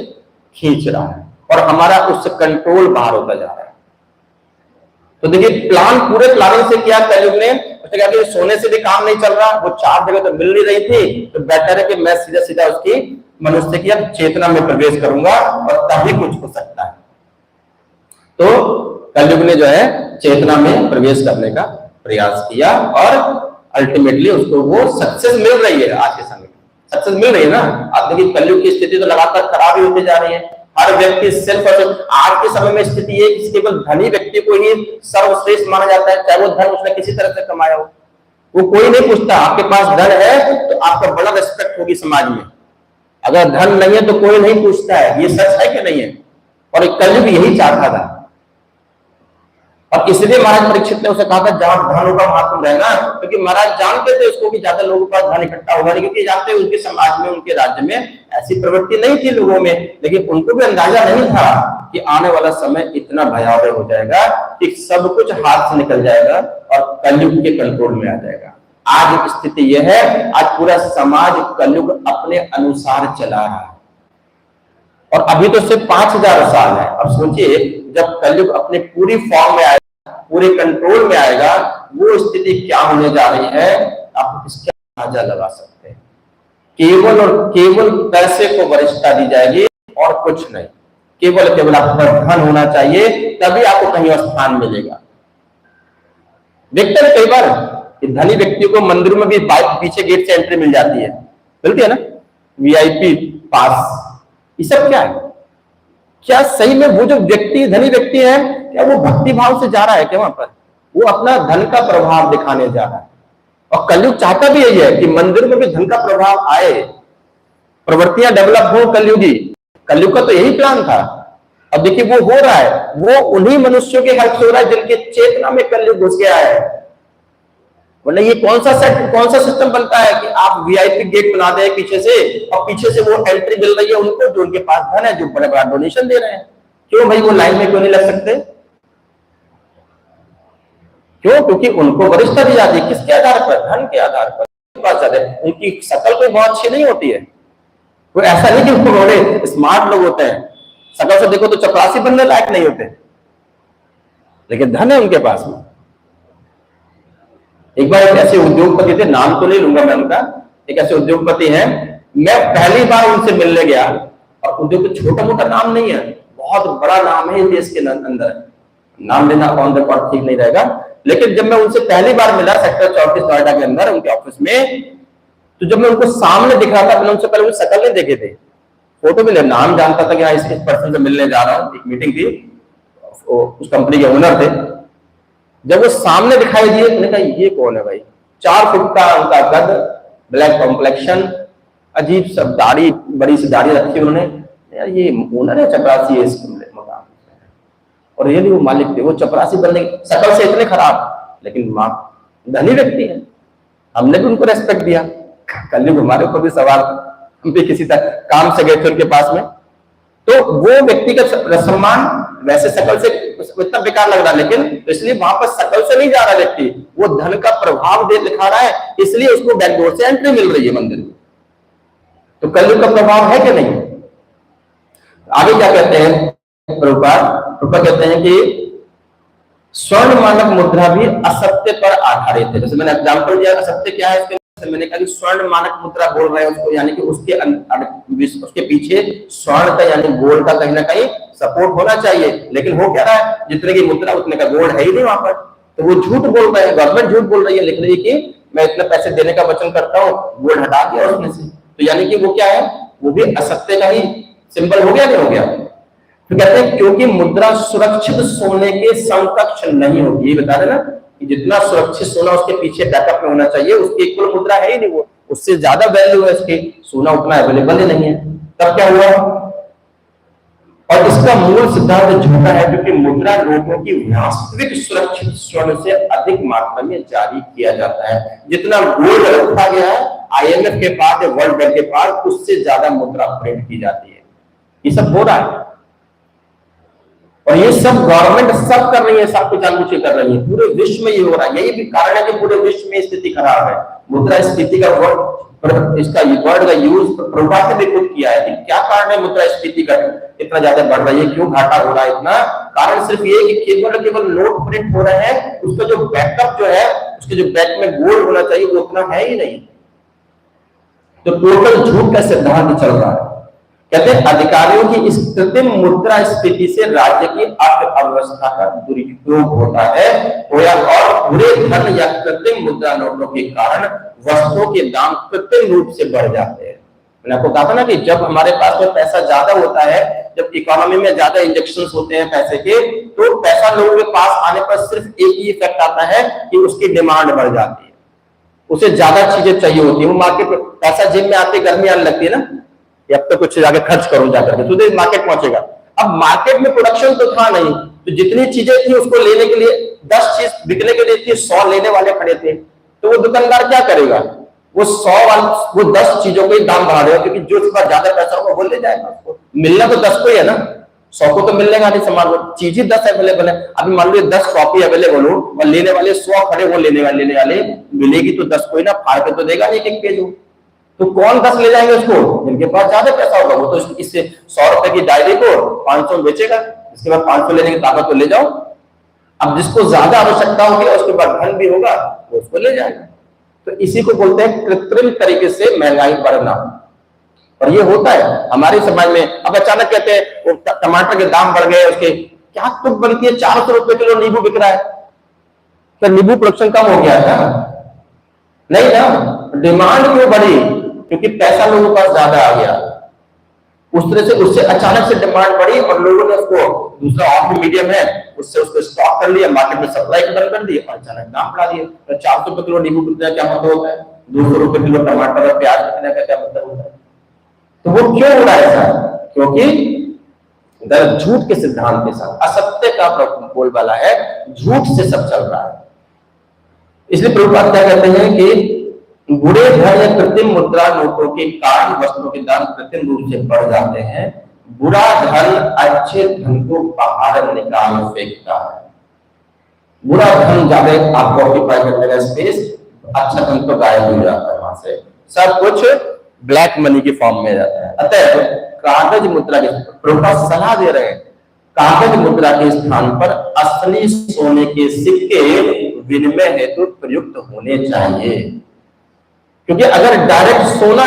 खींच रहा है और हमारा उससे कंट्रोल बाहर होता जा रहा है। तो देखिए प्लान, पूरे प्लानिंग से किया कलयुग ने, उसने कहा कि सोने से भी काम नहीं चल रहा, वो 4 जगह तो मिल नहीं रही थी, तो बेटर है कि मैं सीधा सीधा उसकी मनुष्य की चेतना में प्रवेश करूंगा और तभी कुछ हो सकता है। तो कलयुग ने जो है चेतना में प्रवेश करने का प्रयास किया और अल्टीमेटली उसको वो सक्सेस मिल रही है। आज के समय में सक्सेस मिल रही है ना। आप देखिए कलयुग की स्थिति तो लगातार खराब ही होती जा रही है। हर व्यक्ति सेल्फ, आज के समय में स्थिति है कि केवल धनी व्यक्ति को ही सर्वश्रेष्ठ माना जाता है, चाहे वो धन उसने किसी तरह से कमाया हो। वो कोई नहीं पूछता आपके पास धन है तो आपका बड़ा रिस्पेक्ट होगी समाज में, अगर धन नहीं है तो कोई नहीं पूछता है। ये सच है कि नहीं है? और कलयुग यही चाहता था, और इसलिए महाराज परीक्षित ने उसे कहा था जहां धन होगा वहां तुम रहना, क्योंकि महाराज जानते थे उसको कि ज्यादा लोगों के पास धन इकट्ठा होगा नहीं, क्योंकि जानते हैं उनके समाज में, उनके राज्य में ऐसी प्रवृत्ति नहीं थी लोगों में। लेकिन उनको भी अंदाजा नहीं था कि आने वाला समय इतना भयावह हो जाएगा कि सब कुछ हाथ से निकल जाएगा और कलयुग के कंट्रोल में आ जाएगा। आज स्थिति यह है, आज पूरा समाज कलयुग अपने अनुसार चला रहा है, और अभी तो सिर्फ 5000 साल है। अब सोचिए जब कलयुग अपने पूरी फॉर्म में आएगा, पूरे कंट्रोल में आएगा, वो स्थिति क्या होने जा रही है आप इसका अंदाजा लगा सकते हैं। केवल और केवल पैसे को वरिष्ठता दी जाएगी और कुछ नहीं। केवल आपका धन होना चाहिए, तभी आपको कहीं स्थान मिलेगा। देखते हैं कई बार कि धनी व्यक्ति को मंदिर में भी पीछे गेट से एंट्री मिल जाती है, मिलती है ना, VIP पास। ये सब क्या है? क्या सही में वो जो व्यक्ति धनी व्यक्ति है, क्या वो भक्ति भाव से जा रहा है? क्या वहां पर वो अपना धन का प्रभाव दिखाने जा रहा है? और कलयुग चाहता भी यही है कि मंदिर में भी धन का प्रभाव आए, प्रवृत्तियां डेवलप हो कलयुगी। कलयुग का तो यही प्लान था। अब देखिए वो हो रहा है, वो उन्हीं मनुष्यों के हेल्प से हो रहा है जिनके चेतना में कलयुग घुस गया है। वरना ये कौन सा सिस्टम बनता है कि आप VIP गेट बना दे पीछे से, और पीछे से वो एंट्री मिल रही है उनको जो उनके पास धन है, जो बड़े बड़ा डोनेशन दे रहे हैं। क्यों भाई वो लाइन में क्यों नहीं लग सकते? क्यों? क्योंकि उनको वरिष्ठता दी जाती है। किसके आधार पर? धन के आधार पर। उनकी शकल कोई बहुत अच्छी नहीं होती है, वो ऐसा नहीं कि वो बड़े स्मार्ट लोग होते हैं, शकल से देखो तो चपरासी बनने लायक नहीं होते, लेकिन धन है उनके पास में। एक बार एक ऐसे उद्योगपति थे, नाम तो नहीं लूंगा मैं उनका, एक ऐसे उद्योगपति हैं, मैं पहली बार उनसे मिलने गया, और उद्योग छोटा मोटा नाम नहीं है, बहुत बड़ा नाम है देश के अंदर। नाम लेना ऑन द रिकॉर्ड ठीक नहीं रहेगा, लेकिन जब मैं उनसे पहली बार मिला सेक्टर 34 नोएडा के अंदर उनके ऑफिस में, तो जब मैं उनको सामने दिख रहा था, मैंने उनसे पहले उनकी शक्ल नहीं देखे थे, फोटो भी नहीं, नाम जानता था कि हाँ इस पर्सन से मिलने जा रहा हूँ, एक मीटिंग थी, उस कंपनी के ओनर थे। जब वो सामने दिखाई दिए, मैंने कहा ये कौन है भाई? 4 फुट का उनका कद, ब्लैक कॉम्प्लेक्शन, अजीब सब दाढ़ी, बड़ी सी दाढ़ी रखी उन्होंने। यार ये ओनर है, चपरासी है इस मकान, और ये भी वो मालिक थे। वो चपरासी बनने की शकल से इतने खराब, लेकिन मां धनी व्यक्ति है, हमने भी उनको रेस्पेक्ट दिया। कल हमारे ऊपर भी सवाल, हम भी किसी तरह काम से गए थे उनके पास में, तो वो व्यक्ति का सम्मान वैसे शकल से इतना बेकार लग रहा है, लेकिन इसलिए वहां पर शकल से नहीं जा रहा व्यक्ति, वो धन का प्रभाव दे दिखा रहा है, इसलिए उसको बैकडोर से एंट्री मिल रही है मंदिर में। तो कलयुग का प्रभाव है कि नहीं? आगे क्या कहते हैं प्रभुपाद कहते हैं कि स्वर्ण मानक मुद्रा भी असत्य पर आधारित है। जैसे मैंने एग्जाम्पल दिया, असत्य क्या है इसके, मैंने कहा कि स्वर्ण मानक मुद्रा बोल रहे हैं उसको, यानी कि उसके पीछे स्वर्ण का यानी गोल्ड का कहीं ना कहीं सपोर्ट होना चाहिए, लेकिन हो क्या रहा है, जितने की मुद्रा उतने का गोल्ड है ही नहीं वहां पर, तो वो झूठ बोल रहे हैं, गवर्नमेंट झूठ बोल रही है, लिख रही है कि मैं इतने पैसे देने का वचन करता हूँ, गोल्ड हटा दिया उसमें से, तो यानी कि वो क्या है, वो भी असत्य का ही सिंबल हो गया, नहीं हो गया? तो कहते हैं क्योंकि मुद्रा सुरक्षित सोने के समकक्ष नहीं होगी। ये बता रहे ना कि जितना सुरक्षित सोना उसके पीछे बैकअप में होना चाहिए, उसकी इक्वल मुद्रा है ही नहीं, वो उससे ज्यादा वैल्यू है उसकी, सोना उतना अवेलेबल ही नहीं है। तब क्या हुआ? और इसका मूल सिद्धांत झूठा है, क्योंकि मुद्रा नोटों की वास्तविक सुरक्षित स्वर्ण से अधिक मात्रा में जारी किया जाता है। जितना गोल्ड रखा गया है IMF के पास या वर्ल्ड बैंक के पास, उससे ज्यादा मुद्रा प्रिंट की जाती है। ये सब हो रहा है, और ये सब गवर्नमेंट सब कर रही है, सब कुछ जानबूझ के कर रही है, पूरे विश्व में ये हो रहा है। यही भी कारण है कि पूरे विश्व में स्थिति खराब है, मुद्रा स्थिति का इसका वर्ड का यूज प्रभाव ने भी खुद किया है कि क्या कारण है मुद्रास्फीति का इतना ज्यादा बढ़ रही है, क्यों घाटा हो रहा है इतना। कारण सिर्फ ये कि केवल नोट प्रिंट हो रहे हैं, उसका जो बैकअप जो है, उसके जो बैक में गोल्ड होना चाहिए वो उतना है ही नहीं। तो टोटल झूठ का सिद्धांत चल रहा है। कहते हैं अधिकारियों की इस कृत्रिम मुद्रा स्थिति से राज्य की अर्थव्यवस्था का दुरुपयोग होता है, और पूरे धन या कृत्रिम मुद्रा नोटों के कारण वस्तुओं के दाम कृत्रिम रूप से बढ़ जाते हैं। मैंने आपको कहा था ना कि जब हमारे पास में पैसा ज्यादा होता है, जब इकोनॉमी में ज्यादा इंजेक्शंस होते हैं पैसे के, तो पैसा लोगों के पास आने पर सिर्फ एक ही इफेक्ट आता है कि उसकी डिमांड बढ़ जाती है, उसे ज्यादा चीजें चाहिए होती है। वो मार्केट में पैसा जेब में आते गर्मी आने लगती है ना, अब तो कुछ जाके खर्च करो जाकर के, तो मार्केट पहुंचेगा। अब मार्केट में प्रोडक्शन तो था नहीं, तो जितनी चीजें थी उसको लेने के लिए 10 चीज बिकने के लिए थी, 100 लेने वाले खड़े थे, तो वो दुकानदार क्या करेगा, वो 10 चीजों के दाम बढ़ा देगा, क्योंकि जो उसके पास ज्यादा पैसा होगा वो ले जाएगा। उसको मिलना तो 10 को ही है ना, 100 को तो मिलेगा नहीं सामान, चीज ही 10 अवेलेबल है। अभी मान लो 10 कॉपी अवेलेबल हो और लेने वाले 100 खड़े हो, लेने वाले मिलेगी तो 10 को ही ना, फाड़ के तो देगा नहीं एक पेज हो, तो कौन 10 ले जाएंगे उसको, जिनके पास ज्यादा पैसा होगा वो तो इससे 100 रुपए की डायरी को 500 बेचेगा, इसके बाद 500 लेने की ताकत तो ले जाओ। अब जिसको ज्यादा आवश्यकता होगी उसके पास धन भी होगा वो उसको ले जाएगा। तो इसी को बोलते हैं कृत्रिम तरीके से महंगाई बढ़ना, और ये होता है हमारे समाज में। अब अचानक कहते हैं टमाटर के दाम बढ़ गए, उसके क्या तुक बनती है, 400 रुपए किलो नींबू बिक रहा है, क्या नींबू प्रोडक्शन कम हो गया है? नहीं ना, डिमांड क्यों बढ़ी, क्योंकि पैसा लोगों के पास ज्यादा आ गया, उस तरह से उससे अचानक से डिमांड बढ़ी और लोगों ने उसको दूसरा और भी मीडियम है उससे उसको स्टॉक कर लिया, मार्केट में सप्लाई बंद कर दी और अचानक दाम बढ़ा दिए। तो 400 रुपए किलो नींबू बिकना क्या मतलब होता है, 200 रुपए किलो टमाटर और प्याज बिकने का क्या मतलब होता है? तो वो क्यों हो रहा है ऐसा, क्योंकि झूठ के सिद्धांत के साथ असत्य का बोलबाला है, झूठ से सब चल रहा है। इसलिए प्रभुपाद क्या कहते हैं कि बुरे धन या कृत्रिम मुद्रा नोटों के कारण वस्तुओं के दाम कृत्रिम रूप से बढ़ जाते हैं। बुरा धन अच्छे धन को बाहर निकाल फेंकता है। बुरा धन ज्यादा आपको ऑक्यूपाई करने का स्पेस, अच्छा धन तो गायब हो जाता है, वहां से सब कुछ ब्लैक मनी की फॉर्म में जाता है। अतः कागज मुद्रा के प्रभुपाद सलाह दे रहे हैं, कागज मुद्रा के स्थान पर असली सोने के सिक्के विनिमय हेतु प्रयुक्त होने चाहिए, क्योंकि अगर डायरेक्ट सोना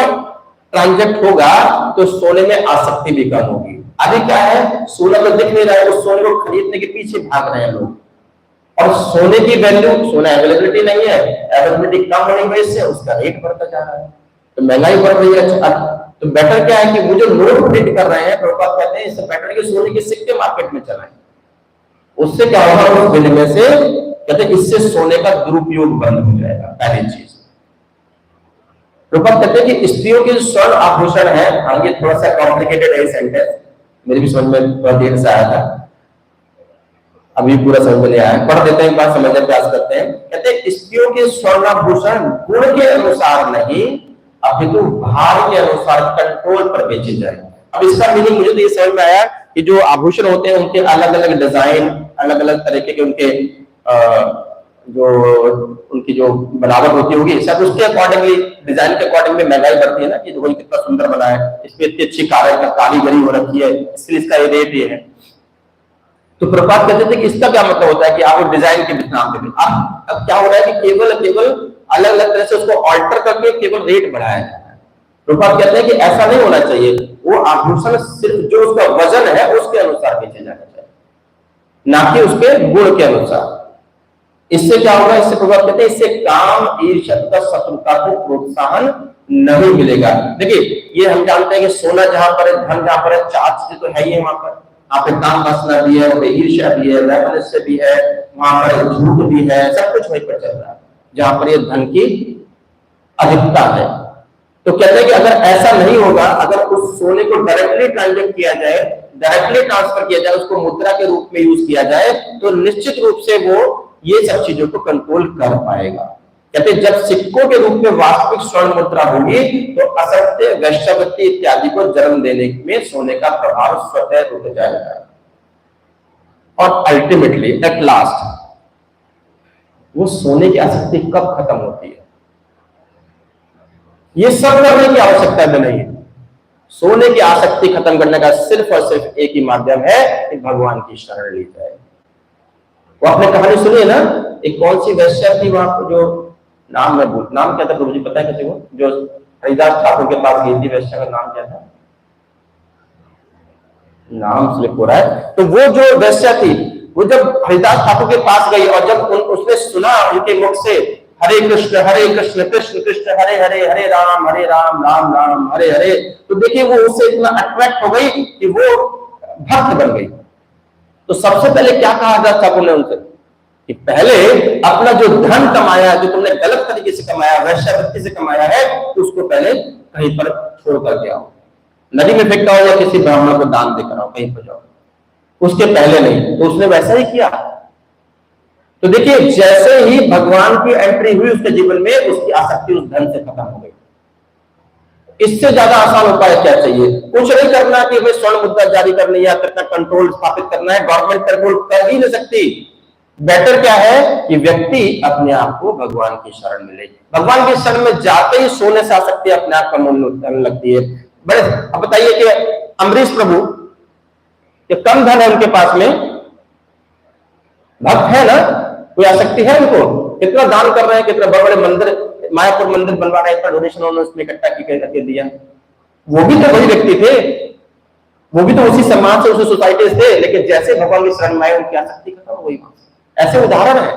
ट्रांजैक्ट होगा तो सोने में आसक्ति भी कम होगी। अभी क्या है, सोना तो दिख नहीं रहा है, उस सोने को खरीदने के पीछे भाग रहे हैं लोग, और सोने की वैल्यू, सोना अवेलेबिलिटी नहीं है, अवेलेबिलिटी कम होने की वजह से उसका रेट बढ़ता जा रहा है, तो महंगाई बढ़ रही है। तो बेटर क्या है कि वो जो नोट प्रिंट कर रहे हैं, प्रभुपाद कहते हैं इससे बेटर कि सोने के सिक्के मार्केट में चलाएं, उससे क्या होगा, उस विनिमय से कहते हैं इससे सोने का दुरुपयोग बंद हो जाएगा। पहली चीज प्रभुपाद कहते हैं कि स्त्रियों के स्वर्ण आभूषण है, आगे थोड़ा सा कॉम्प्लिकेटेड है सेंटेंस, मेरे भी समझ में थोड़ा देर से आया था, अभी पूरा समझ में नहीं आया, पढ़ देते हैं, एक बार समझने का प्रयास करते हैं। कहते हैं स्त्रियों के स्वर्णाभूषण गुण के अनुसार नहीं अपितु भार के अनुसार कंट्रोल पर बेचे जाए। अब इसका मीनिंग मुझे तो ये समझ में आया कि जो आभूषण होते हैं उनके अलग अलग डिजाइन, अलग अलग तरीके के उनके जो उनकी जो बनावट होती होगी, सब उसके अकॉर्डिंगली, डिजाइन के अकॉर्डिंगली महंगाई बढ़ती है ना, कि जो कितना सुंदर बना है, इसमें इतनी अच्छी कारीगरी हो रखी है, इसलिए इसका ये रेट ये है। तो प्रभात कहते थे कि इसका क्या मतलब होता है कि आप डिजाइन के नाम पे, अब क्या हो रहा है कि केवल अलग अलग तरह से उसको ऑल्टर करके केवल रेट बढ़ाया जाता है। प्रभात कहते हैं कि ऐसा नहीं होना चाहिए, वो आभूषण सिर्फ जो उसका वजन है उसके अनुसार बेचे जाना चाहिए, ना कि उसके गुण के अनुसार। इससे क्या होगा, इससे प्रभाव कहते हैं इससे काम, ईर्ष्या तथा शत्रुता को प्रोत्साहन नहीं मिलेगा। देखिए ये हम जानते हैं कि सोना जहां पर है, धन जहां पर है, 4 चीजें तो है ही है वहां पर, वहां पे काम वासना भी है, वहां पे ईर्ष्या भी है, वैमनस्य भी है, वहां पर झूठ भी है, सब कुछ वहीं पर चल रहा है जहां पर ये धन की अधिकता है। तो कहते हैं कि अगर ऐसा नहीं होगा, अगर उस सोने को डायरेक्टली ट्रांसफर किया जाए, डायरेक्टली ट्रांसफर किया जाए, उसको मुद्रा के रूप में यूज किया जाए, तो निश्चित रूप से वो ये सब चीजों को कंट्रोल कर पाएगा। कहते हैं जब सिक्कों के रूप में वास्तविक स्वर्ण मुद्रा होगी तो असत्य, वैश्यावृत्ति इत्यादि को जन्म देने में सोने का प्रभाव स्वतः रुक जाएगा, और अल्टीमेटली एट लास्ट वो सोने की आसक्ति कब खत्म होती है, ये सब करने की आवश्यकता भी नहीं है। सोने की आसक्ति खत्म करने का सिर्फ और सिर्फ एक ही माध्यम है कि भगवान की शरण ली जाए। वो आपने कहानी सुनी है ना, एक कौन सी वेश्या थी वहां पर, जो नाम क्या था प्रभु जी, पता है किसी को, जो हरिदास ठाकुर के पास गई थी, वेश्या का नाम क्या था, नाम स्लिप हो रहा है। तो वो जो वेश्या थी, वो जब हरिदास ठाकुर के पास गई और जब उसने सुना उनके मुख से हरे कृष्ण कृष्ण कृष्ण हरे हरे, हरे राम राम राम हरे हरे, तो देखिए वो उससे इतना अट्रैक्ट हो गई कि वो भक्त बन गई। तो सबसे पहले क्या कहा हरिदास ठाकुर ने उनसे कि पहले अपना जो धन कमाया, जो तुमने गलत तरीके से कमाया, वेश्यावृत्ति से कमाया है, तो उसको पहले कहीं पर छोड़ करके आओ, नदी में फेंक आओ या किसी ब्राह्मण को दान देकर आओ, कहीं पर जाओ, उसके पहले नहीं। तो उसने वैसा ही किया। तो देखिए जैसे ही भगवान की एंट्री हुई उसके जीवन में, उसकी आसक्ति उस धन से खत्म हो गई। इससे ज्यादा आसान उपाय क्या चाहिए? कुछ नहीं करना कि हमें स्वर्ण मुद्रा जारी करनी या कितना कंट्रोल स्थापित करना है, गवर्नमेंट कंट्रोल कर ही नहीं सकती। बेटर क्या है कि व्यक्ति अपने आप को भगवान की शरण में ले। भगवान की शरण में जाते ही सोने से आसक्ति अपने आप का मूल्य उतरने लगती है। बड़े अब बताइए कि अम्बरीश प्रभु, ये कम धन है उनके पास में, भक्त है ना, कोई आसक्ति है उनको, कितना दान कर रहे हैं, कितना बड़े बड़े मंदिर, मायापुर मंदिर बनवा रहे हैं, इतना डोनेशन उन्होंने उसमें इकट्ठा करके दिया। वो भी तो वही व्यक्ति थे, वो भी तो उसी समाज से, उसी सोसाइटी से, लेकिन जैसे भगवान की शरण में आए उनकी आसक्ति खत्म हो गई। ऐसे उदाहरण है।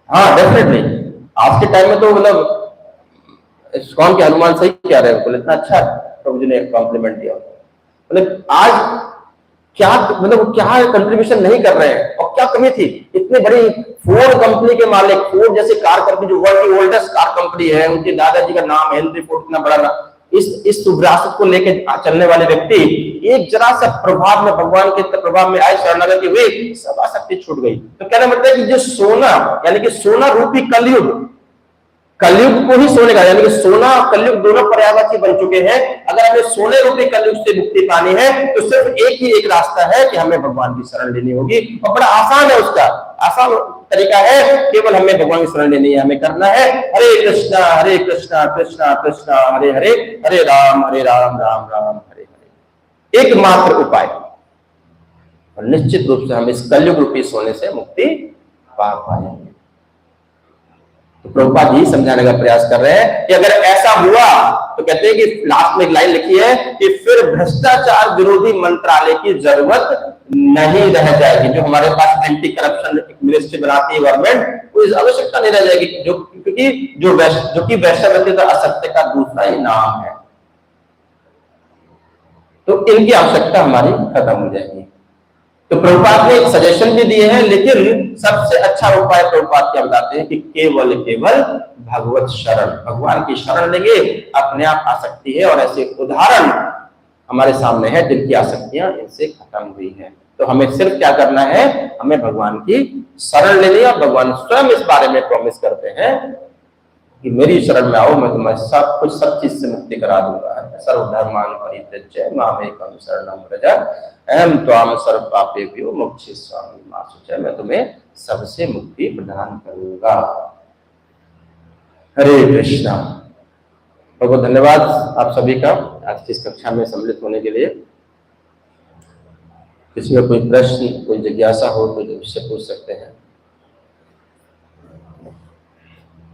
हाँ डेफिनेटली, आज के टाइम में तो मतलब कौन के हनुमान सही कह रहे हैं, इतना अच्छा प्रभु जी ने कॉम्प्लीमेंट दिया। मतलब आज क्या, मतलब क्या कंट्रीब्यूशन नहीं कर रहे हैं, और क्या कमी थी। इतनी बड़ी फोर्ड कंपनी के मालिक, फोर्ड जैसी कार कंपनी जो वर्ल्ड की ओल्डेस्ट कार कंपनी है, उनके दादाजी का नाम हेनरी फोर्ड, इतना बड़ा नाम, इस विरासत को लेके चलने वाले व्यक्ति एक जरा सा प्रभाव में, भगवान के प्रभाव में आए, शरणागति हुए, सब आसक्ति छूट गई। तो कहना मतलब है कि जो सोना, यानी कि सोना रूपी कलयुग को ही सोने का, यानी कि सोना और कलयुग दोनों पर्यायवाची बन चुके हैं। अगर हमें सोने रूपी कलयुग से मुक्ति पानी है तो सिर्फ एक रास्ता है कि हमें भगवान की शरण लेनी होगी, और बड़ा आसान है। उसका आसान तरीका है, केवल हमें भगवान की शरण लेनी है। हमें करना है हरे कृष्णा कृष्णा कृष्णा हरे हरे, हरे राम राम राम हरे हरे, एकमात्र उपाय। और निश्चित रूप से हम इस कलयुग रूपी सोने से मुक्ति पा पाएंगे। तो प्रभुपाद जी समझाने का प्रयास कर रहे हैं कि अगर ऐसा हुआ तो कहते हैं कि लास्ट में एक लाइन लिखी है कि फिर भ्रष्टाचार विरोधी मंत्रालय की जरूरत नहीं रह जाएगी। जो हमारे पास एंटी करप्शन मिनिस्ट्री बनाती है गवर्नमेंट, कोई आवश्यकता नहीं रह जाएगी, क्योंकि जो कि वैश्यवृत्ति तो असत्य का दूसरा ही नाम है। तो इनकी आवश्यकता हमारी खत्म हो जाएगी। तो प्रभुपाद ने एक सजेशन भी दिए हैं, लेकिन सबसे अच्छा उपाय प्रभुपाद क्या बताते हैं कि केवल भगवत शरण, भगवान की शरण लेंगे, अपने आप आसक्ति है। और ऐसे उदाहरण हमारे सामने है जिनकी आसक्तियां इनसे खत्म हुई हैं। तो हमें सिर्फ क्या करना है, हमें भगवान की शरण लेनी है। और भगवान स्वयं इस बारे में प्रॉमिस करते हैं कि मेरी शरण में आओ, मैं तुम्हें सब चीज से मुक्ति करा दूंगा। सर्वधर्मान् परित्यज्य मामेकं शरणं व्रज अहं त्वां सर्व पापेभ्यो मोक्षयिष्यामि मा शुचः, मैं तुम्हें सबसे मुक्ति प्रदान करूंगा। हरे कृष्णा। बहुत बहुत धन्यवाद आप सभी का आज की इस कक्षा में सम्मिलित होने के लिए। किसी का कोई प्रश्न, कोई जिज्ञासा हो तो मुझसे पूछ सकते हैं।